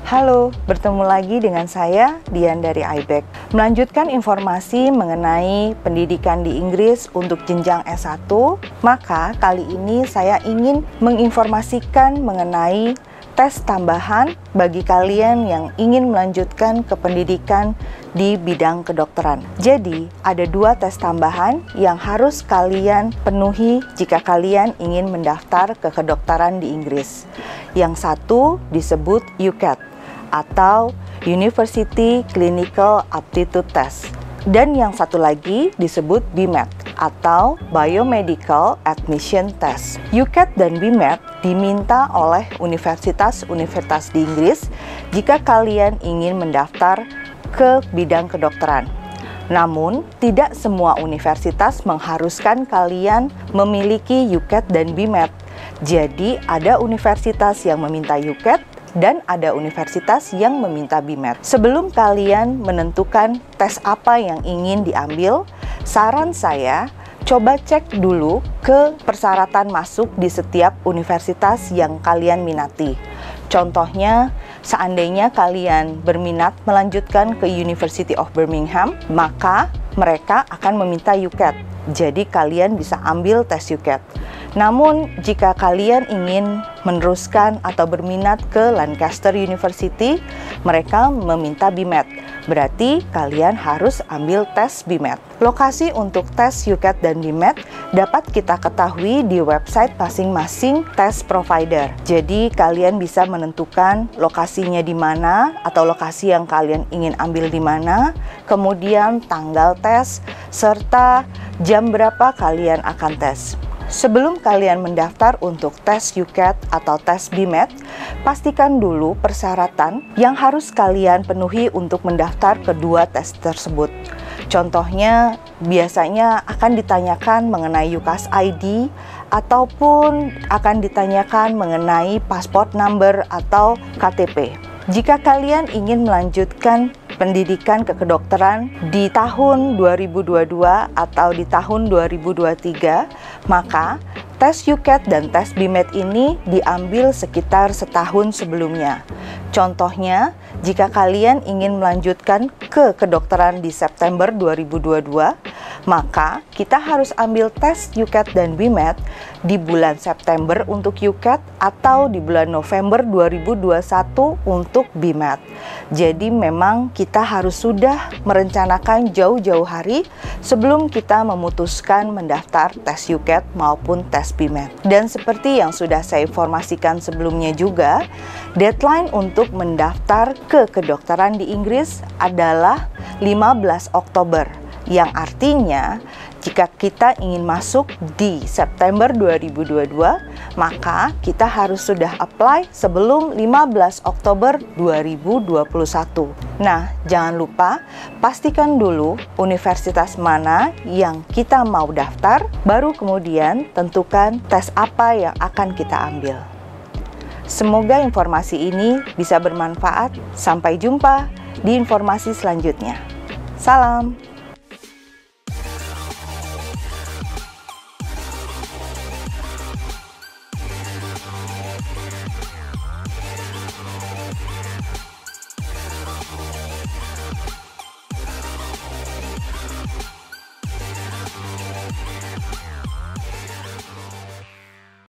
Halo, bertemu lagi dengan saya, Dian dari iBack. Melanjutkan informasi mengenai pendidikan di Inggris untuk jenjang S1, maka kali ini saya ingin menginformasikan mengenai tes tambahan bagi kalian yang ingin melanjutkan ke pendidikan di bidang kedokteran. Jadi, ada 2 tes tambahan yang harus kalian penuhi jika kalian ingin mendaftar ke kedokteran di Inggris. Yang satu disebut UCAT atau University Clinical Aptitude Test. Dan yang satu lagi disebut BMAT atau Biomedical Admission Test. UCAT dan BMAT diminta oleh universitas-universitas di Inggris jika kalian ingin mendaftar ke bidang kedokteran. Namun, tidak semua universitas mengharuskan kalian memiliki UCAT dan BMAT. Jadi, ada universitas yang meminta UCAT dan ada universitas yang meminta BMAT. Sebelum kalian menentukan tes apa yang ingin diambil, saran saya coba cek dulu ke persyaratan masuk di setiap universitas yang kalian minati. Contohnya, seandainya kalian berminat melanjutkan ke University of Birmingham, maka mereka akan meminta UCAT. Jadi kalian bisa ambil tes UCAT. Namun, jika kalian ingin meneruskan atau berminat ke Lancaster University, mereka meminta BMAT. Berarti kalian harus ambil tes BMAT. Lokasi untuk tes UCAT dan BMAT dapat kita ketahui di website masing-masing tes provider. Jadi kalian bisa menentukan lokasinya di mana atau lokasi yang kalian ingin ambil di mana, kemudian tanggal tes, serta jam berapa kalian akan tes. Sebelum kalian mendaftar untuk tes UCAT atau tes BMAT, pastikan dulu persyaratan yang harus kalian penuhi untuk mendaftar kedua tes tersebut. Contohnya, biasanya akan ditanyakan mengenai UCAS ID ataupun akan ditanyakan mengenai passport number atau KTP. Jika kalian ingin melanjutkan pendidikan ke kedokteran di tahun 2022 atau di tahun 2023, maka tes UCAT dan tes BMAT ini diambil sekitar setahun sebelumnya. Contohnya, jika kalian ingin melanjutkan ke kedokteran di September 2022, maka kita harus ambil tes UCAT dan BMAT di bulan September untuk UCAT atau di bulan November 2021 untuk BMAT. Jadi memang kita harus sudah merencanakan jauh-jauh hari sebelum kita memutuskan mendaftar tes UCAT maupun tes BMAT. Dan seperti yang sudah saya informasikan sebelumnya juga, deadline untuk mendaftar ke kedokteran di Inggris adalah 15 Oktober. Yang artinya, jika kita ingin masuk di September 2022, maka kita harus sudah apply sebelum 15 Oktober 2021. Nah, jangan lupa pastikan dulu universitas mana yang kita mau daftar, baru kemudian tentukan tes apa yang akan kita ambil. Semoga informasi ini bisa bermanfaat. Sampai jumpa di informasi selanjutnya. Salam!